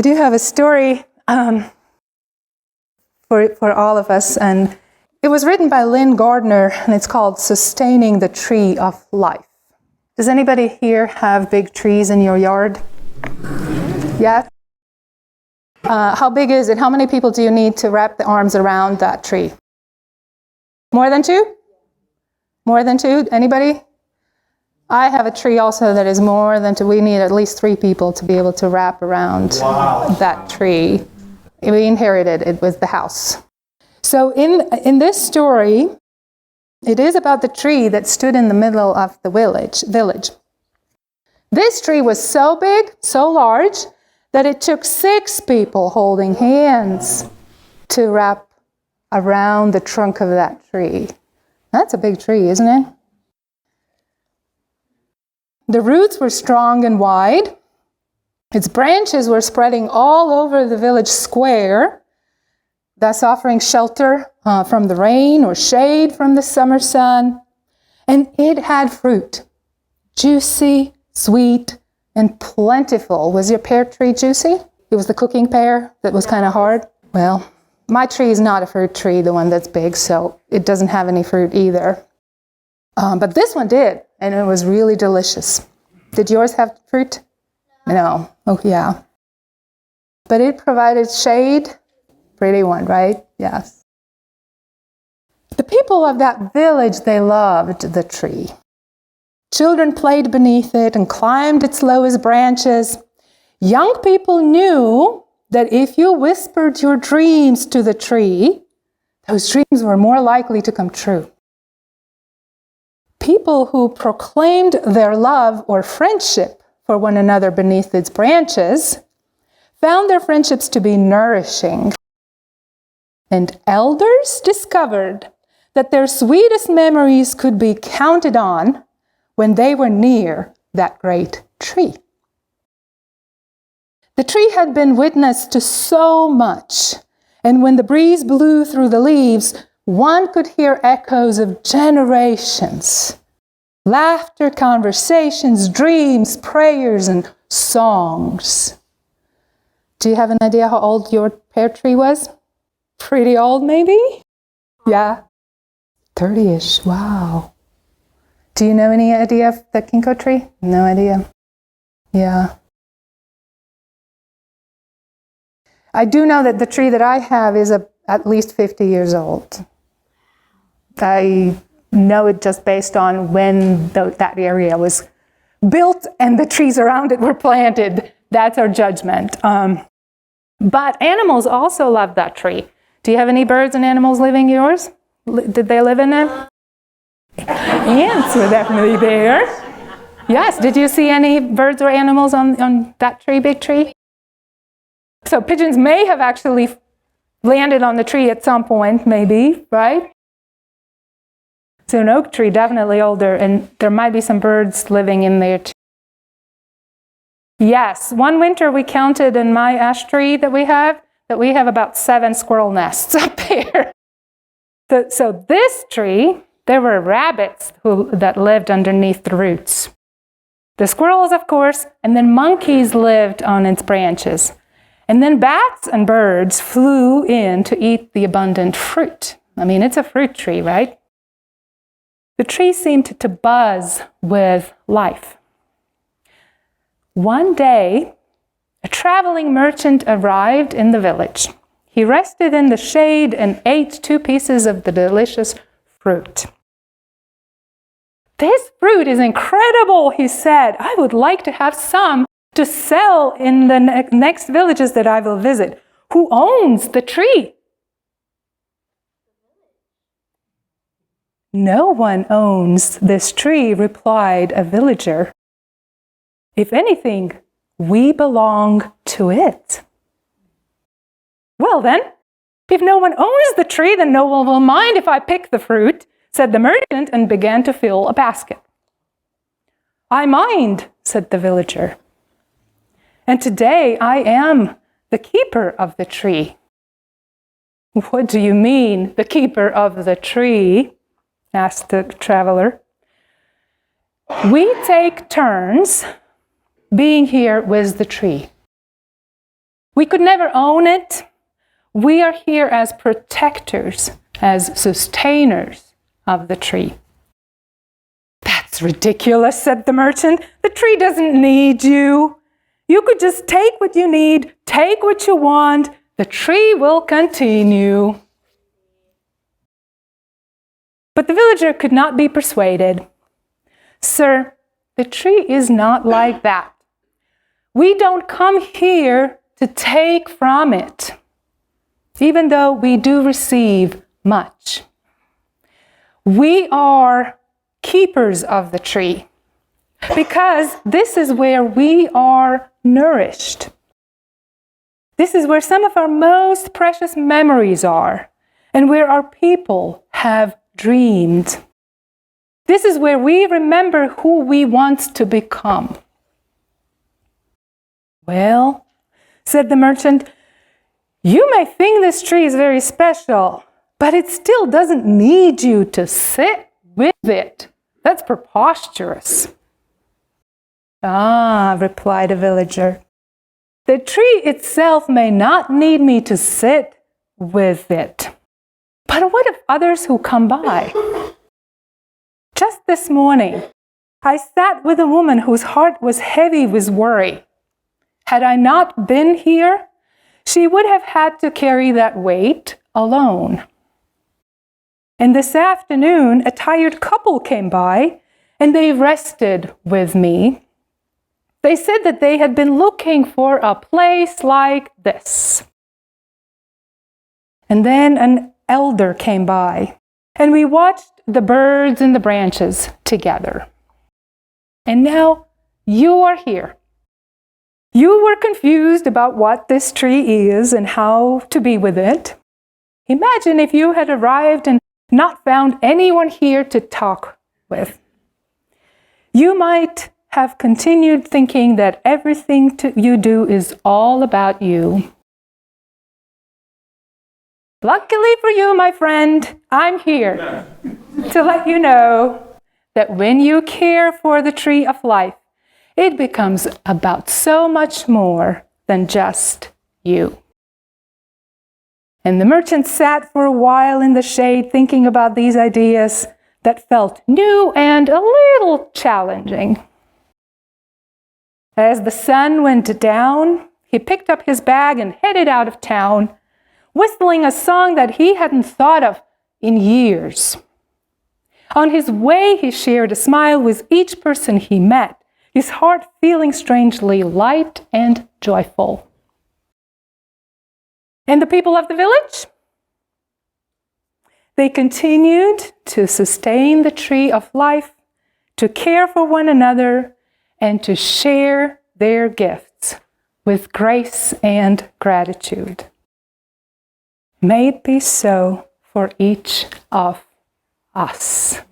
I do have a story for all of us, and it was written by Lynn Gardner, and it's called Sustaining the Tree of Life. Does anybody here have big trees in your yard? Yeah? How big is it? How many people do you need to wrap the arms around that tree? More than two? More than two? Anybody? I have a tree also that is more than two. We need at least 3 people to be able to wrap around that tree. We inherited it with the house. So in this story, it is about the tree that stood in the middle of the village. This tree was so big, so large, that it took 6 people holding hands to wrap around the trunk of that tree. That's a big tree, isn't it? The roots were strong and wide. Its branches were spreading all over the village square, thus offering shelter from the rain or shade from the summer sun. And it had fruit, juicy, sweet, and plentiful. Was your pear tree juicy? It was the cooking pear that was kind of hard? Well, my tree is not a fruit tree, the one that's big, so it doesn't have any fruit either. But this one did, and it was really delicious. Did yours have fruit? No. Oh, yeah. But it provided shade. Pretty one, right? Yes. The people of that village, they loved the tree. Children played beneath it and climbed its lowest branches. Young people knew that if you whispered your dreams to the tree, those dreams were more likely to come true. People who proclaimed their love or friendship for one another beneath its branches found their friendships to be nourishing. And elders discovered that their sweetest memories could be counted on when they were near that great tree. The tree had been witness to so much, and when the breeze blew through the leaves, one could hear echoes of generations. Laughter, conversations, dreams, prayers, and songs. Do you have an idea how old your pear tree was? Pretty old, maybe? Yeah. 30-ish, wow. Do you know any idea of the ginkgo tree? No idea. Yeah. I do know that the tree that I have is at least 50 years old. I know it just based on when that area was built and the trees around it were planted. That's our judgment. But animals also love that tree. Do you have any birds and animals living yours? Did they live in it? Ants were definitely there. Yes, did you see any birds or animals on that tree, big tree? So pigeons may have actually landed on the tree at some point, maybe, right? So an oak tree, definitely older, and there might be some birds living in there too. Yes, one winter we counted in my ash tree that we have about 7 squirrel nests up there. So this tree, there were rabbits that lived underneath the roots. The squirrels, of course, and then monkeys lived on its branches. And then bats and birds flew in to eat the abundant fruit. I mean, it's a fruit tree, right? The tree seemed to buzz with life. One day, a traveling merchant arrived in the village. He rested in the shade and ate 2 pieces of the delicious fruit. "This fruit is incredible," he said. "I would like to have some to sell in the next villages that I will visit. Who owns the tree?" "No one owns this tree," replied a villager. "If anything, we belong to it." "Well then, if no one owns the tree, then no one will mind if I pick the fruit," said the merchant and began to fill a basket. "I mind," said the villager. "And today I am the keeper of the tree." "What do you mean, the keeper of the tree?" asked the traveler. "We take turns being here with the tree. We could never own it. We are here as protectors, as sustainers of the tree. That's ridiculous, said the merchant. The tree doesn't need you. You could just take what you need, take what you want. The tree will continue. But the villager could not be persuaded. Sir, the tree is not like that. We don't come here to take from it, even though we do receive much. We are keepers of the tree, because this is where we are nourished. This is where some of our most precious memories are, and where our people have dreamed. This is where we remember who we want to become. Well, said the merchant, you may think this tree is very special, but it still doesn't need you to sit with it. That's preposterous. Ah, replied a villager, the tree itself may not need me to sit with it. But what of others who come by? Just this morning, I sat with a woman whose heart was heavy with worry. Had I not been here, she would have had to carry that weight alone. And this afternoon, a tired couple came by, and they rested with me. They said that they had been looking for a place like this. And then an elder came by, and we watched the birds in the branches together. And now you are here. You were confused about what this tree is and how to be with it. Imagine if you had arrived and not found anyone here to talk with. You might have continued thinking that everything you do is all about you. Luckily for you, my friend, I'm here to let you know that when you care for the tree of life, it becomes about so much more than just you. And the merchant sat for a while in the shade thinking about these ideas that felt new and a little challenging. As the sun went down, he picked up his bag and headed out of town, whistling a song that he hadn't thought of in years. On his way, he shared a smile with each person he met, his heart feeling strangely light and joyful. And the people of the village? They continued to sustain the tree of life, to care for one another, and to share their gifts with grace and gratitude. May it be so for each of us.